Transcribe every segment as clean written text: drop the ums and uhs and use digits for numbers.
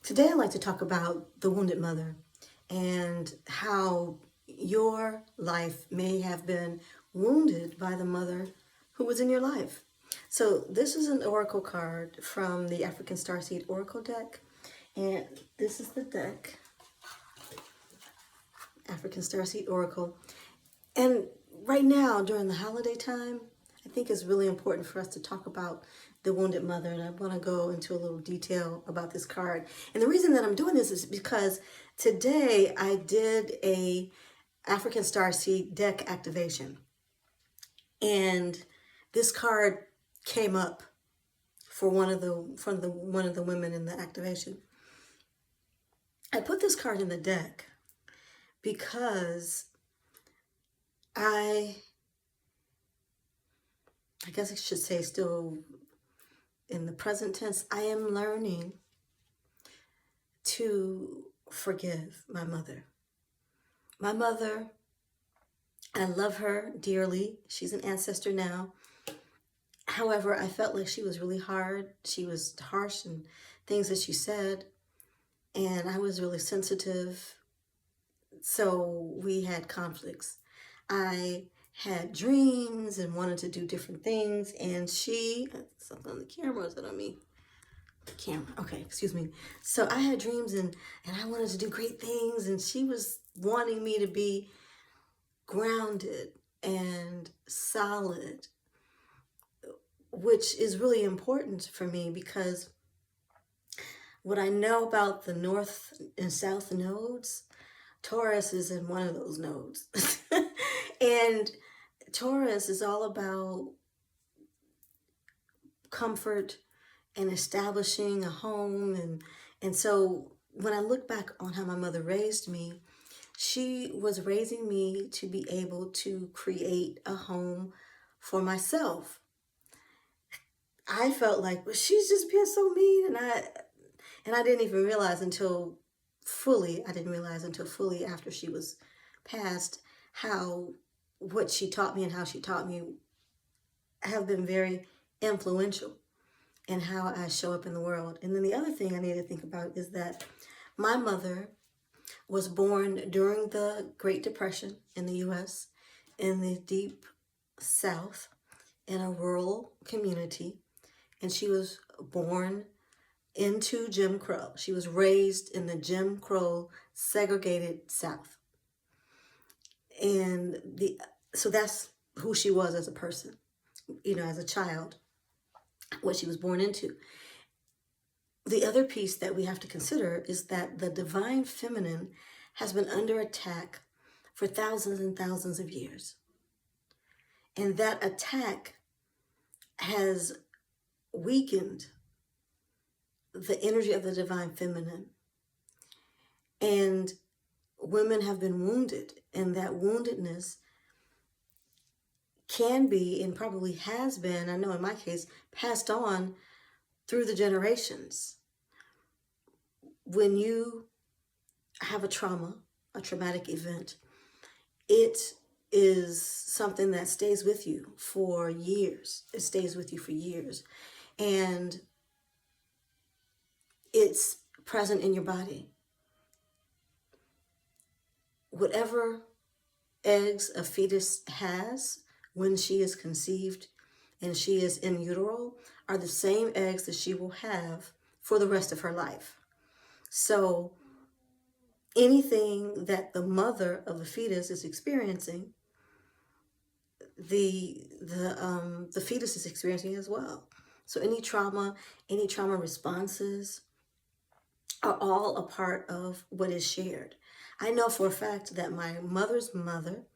Today I'd like to talk about the wounded mother and how your life may have been wounded by the mother who was in your life. So this is an oracle card from the African Starseed Oracle deck. And this is the deck, African Starseed Oracle. And right now, during the holiday time, I think it's really important for us to talk about the wounded mother, and I want to go into a little detail about this card. And the reason that I'm doing this is because today I did a African Starseed deck activation, and this card came up for one of the women in the activation. I put this card in the deck because I guess I should say still in the present tense, I am learning to forgive my mother. My mother, I love her dearly. She's an ancestor now. However, I felt like she was really hard. She was harsh in things that she said, and I was really sensitive. So we had conflicts. I had dreams and wanted to do different things, and something on the camera, is that on me? The camera, okay, excuse me. So I had dreams and I wanted to do great things, and she was wanting me to be grounded and solid, which is really important for me because what I know about the North and South nodes, Taurus is in one of those nodes. And Taurus is all about comfort and establishing a home. And so when I look back on how my mother raised me, she was raising me to be able to create a home for myself. I felt like, well, she's just being so mean, and I didn't even realize until fully after she was passed, how what she taught me and how she taught me have been very influential in how I show up in the world. And then the other thing I need to think about is that my mother was born during the Great Depression in the U.S., in the deep South, in a rural community, and she was born into Jim Crow. She was raised in the Jim Crow segregated South. And so that's who she was as a person, as a child, what she was born into. The other piece that we have to consider is that the divine feminine has been under attack for thousands and thousands of years. And that attack has weakened the energy of the divine feminine. And women have been wounded, and that woundedness can be, and probably has been, I know in my case, passed on through the generations. When you have a traumatic event, it is something that stays with you for years. It stays with you for years. And it's present in your body. Whatever eggs a fetus has when she is conceived and she is in utero are the same eggs that she will have for the rest of her life. So anything that the mother of the fetus is experiencing, the fetus is experiencing as well. So any trauma responses are all a part of what is shared. I know for a fact that my mother's mother,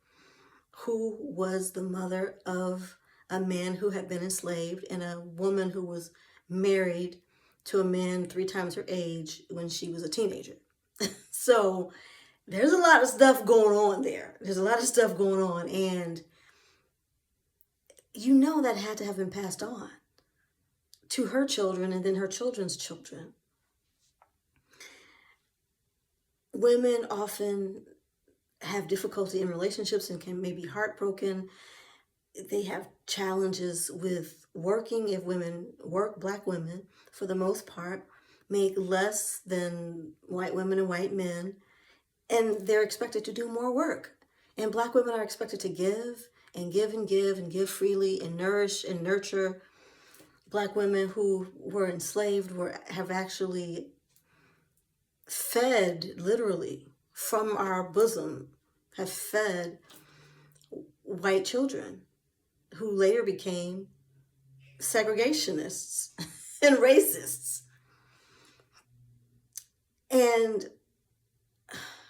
who was the mother of a man who had been enslaved and a woman who was married to a man 3 times her age when she was a teenager. So there's a lot of stuff going on there. And that had to have been passed on to her children and then her children's children. Women often have difficulty in relationships and can maybe heartbroken. They have challenges with working if women work, Black women for the most part, make less than white women and white men, and they're expected to do more work. And Black women are expected to give and give and give and give freely and nourish and nurture. Black women who were enslaved have actually fed, literally, from our bosom, have fed white children who later became segregationists and racists. And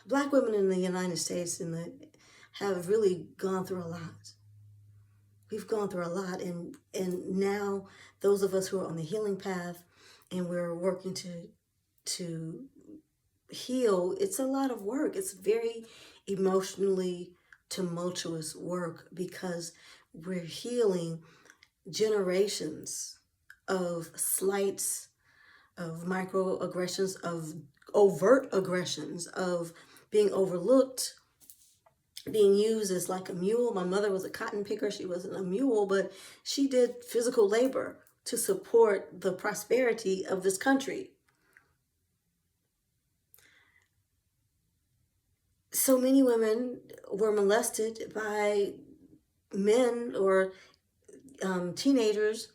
Black women in the United States have really gone through a lot. We've gone through a lot, and now those of us who are on the healing path and we're working to heal, it's a lot of work. It's very emotionally tumultuous work because we're healing generations of slights, of microaggressions, of overt aggressions, of being overlooked, being used as like a mule. My mother was a cotton picker. She wasn't a mule, but she did physical labor to support the prosperity of this country. So many women were molested by men or teenagers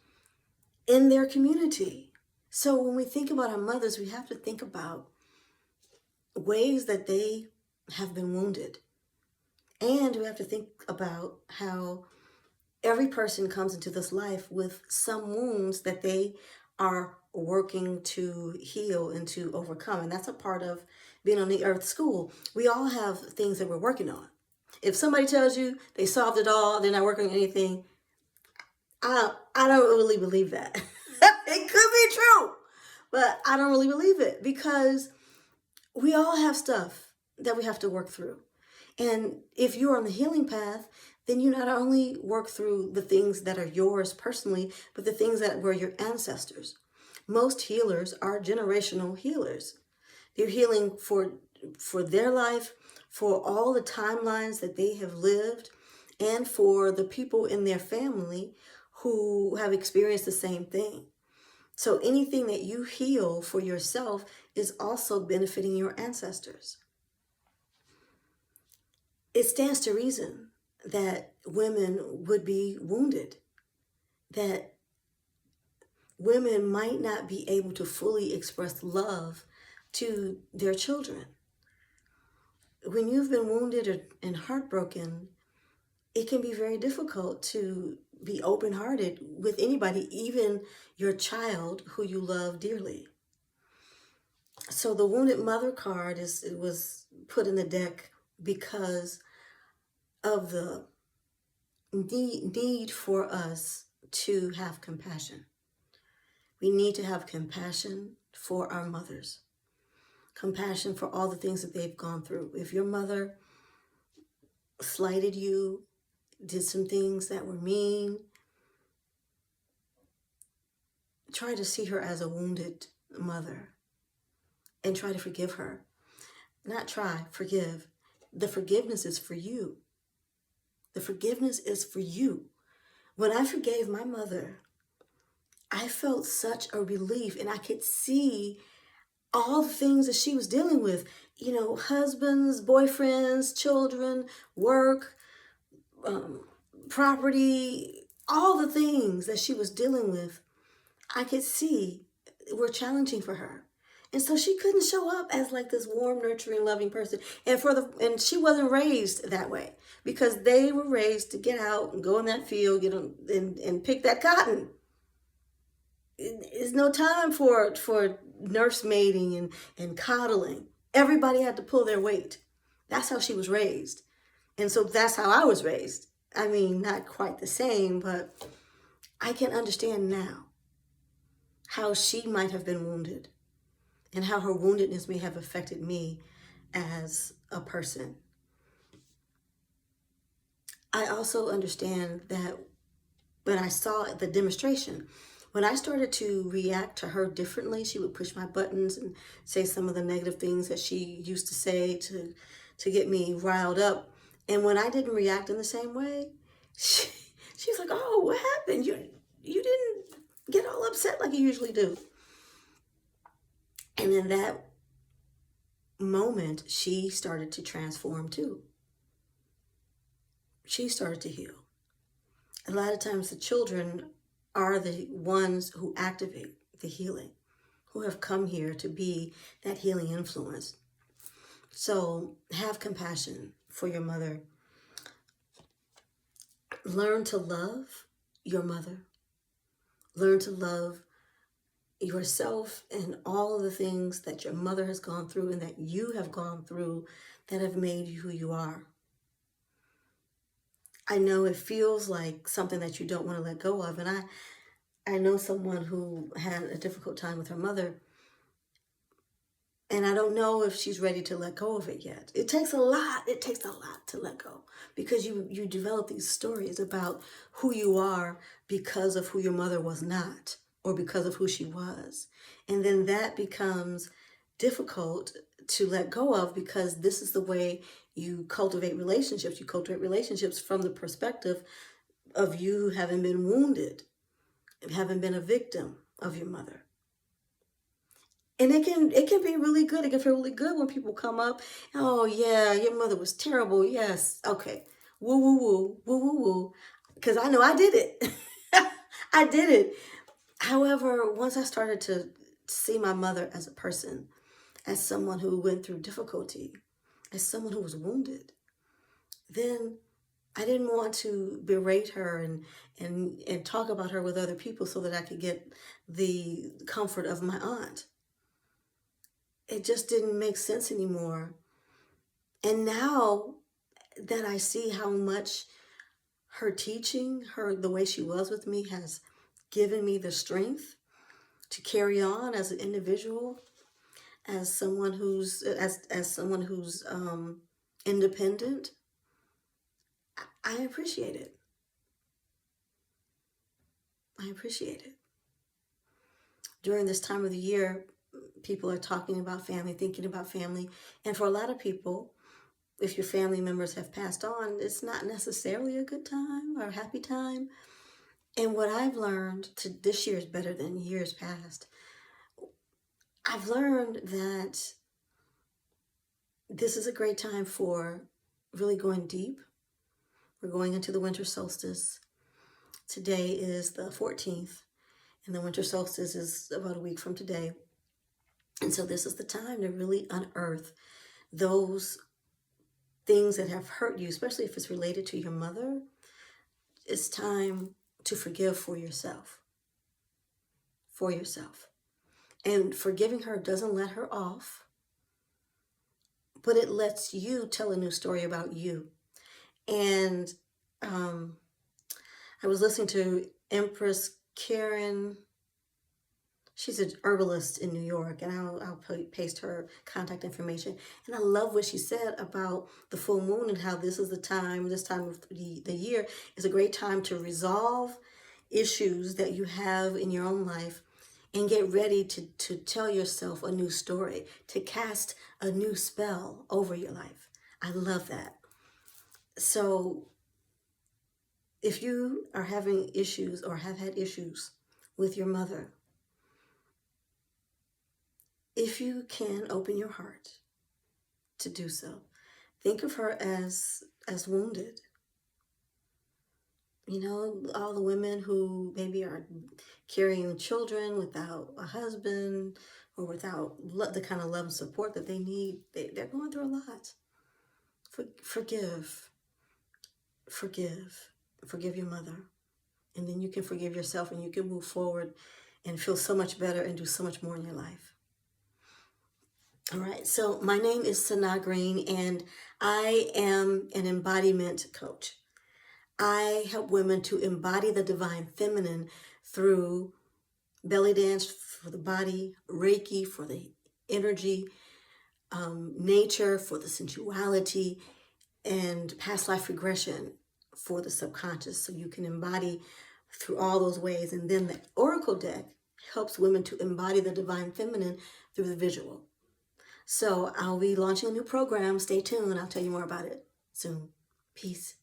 in their community. So when we think about our mothers, we have to think about ways that they have been wounded. And we have to think about how every person comes into this life with some wounds that they are working to heal and to overcome. And that's a part of being on the earth school. We all have things that we're working on. If somebody tells you they solved it all, they're not working on anything, I don't really believe that. It could be true, but I don't really believe it because we all have stuff that we have to work through. And if you're on the healing path, then you not only work through the things that are yours personally, but the things that were your ancestors. Most healers are generational healers. They're healing for their life, for all the timelines that they have lived, and for the people in their family who have experienced the same thing. So anything that you heal for yourself is also benefiting your ancestors. It stands to reason that women would be wounded, that women might not be able to fully express love to their children. When you've been wounded and heartbroken, it can be very difficult to be open-hearted with anybody, even your child who you love dearly. So the Wounded Mother card was put in the deck because of the need for us to have compassion. We need to have compassion for our mothers, compassion for all the things that they've gone through. If your mother slighted you, did some things that were mean, try to see her as a wounded mother and try to forgive her. Not try, forgive. The forgiveness is for you. The forgiveness is for you. When I forgave my mother, I felt such a relief, and I could see all the things that she was dealing with. You know, husbands, boyfriends, children, work, property, all the things that she was dealing with, I could see were challenging for her. And so she couldn't show up as like this warm, nurturing, loving person. And she wasn't raised that way because they were raised to get out and go in that field, and pick that cotton. It's no time for nursemaiding and coddling. Everybody had to pull their weight. That's how she was raised. And so that's how I was raised. I mean, not quite the same, but I can understand now how she might have been wounded and how her woundedness may have affected me as a person. I also understand that when I saw the demonstration, when I started to react to her differently, she would push my buttons and say some of the negative things that she used to say to get me riled up. And when I didn't react in the same way, she was like, "Oh, what happened? You didn't get all upset like you usually do." And in that moment, she started to transform too. She started to heal. A lot of times the children are the ones who activate the healing, who have come here to be that healing influence. So have compassion for your mother. Learn to love your mother. Learn to love yourself and all of the things that your mother has gone through and that you have gone through that have made you who you are. I know it feels like something that you don't want to let go of. And I know someone who had a difficult time with her mother, and I don't know if she's ready to let go of it yet. It takes a lot. It takes a lot to let go, because you develop these stories about who you are because of who your mother was not, or because of who she was. And then that becomes difficult to let go of, because this is the way you cultivate relationships. You cultivate relationships from the perspective of you having been wounded, having been a victim of your mother. And it can be really good. It can feel really good when people come up. Oh yeah, your mother was terrible. Yes. Okay. Woo woo woo. Woo woo woo. Because I know I did it. I did it. However, once I started to see my mother as a person, as someone who went through difficulty, as someone who was wounded, then I didn't want to berate her and talk about her with other people so that I could get the comfort of my aunt. It just didn't make sense anymore. And now that I see how much her teaching, the way she was with me, has given me the strength to carry on as an individual, as someone who's independent, I appreciate it. I appreciate it. During this time of the year, people are talking about family, thinking about family. And for a lot of people, if your family members have passed on, it's not necessarily a good time or a happy time. And what I've learned, this year is better than years past. I've learned that this is a great time for really going deep. We're going into the winter solstice. Today is the 14th, and the winter solstice is about a week from today. And so this is the time to really unearth those things that have hurt you, especially if it's related to your mother. It's time to forgive for yourself. For yourself. And forgiving her doesn't let her off, but it lets you tell a new story about you. And I was listening to Empress Karen. She's an herbalist in New York, and I'll paste her contact information. And I love what she said about the full moon and how this time of the year is a great time to resolve issues that you have in your own life and get ready to tell yourself a new story, to cast a new spell over your life. I love that. So if you are having issues or have had issues with your mother, if you can open your heart to do so, think of her as wounded. You know, all the women who maybe are carrying children without a husband or without the kind of love and support that they need, they're going through a lot. Forgive your mother. And then you can forgive yourself, and you can move forward and feel so much better and do so much more in your life. All right, so my name is Sana Green, and I am an embodiment coach. I help women to embody the divine feminine through belly dance for the body, Reiki for the energy, nature for the sensuality, and past life regression for the subconscious, so you can embody through all those ways. And then the Oracle deck helps women to embody the divine feminine through the visual. So I'll be launching a new program. Stay tuned. I'll tell you more about it soon. Peace.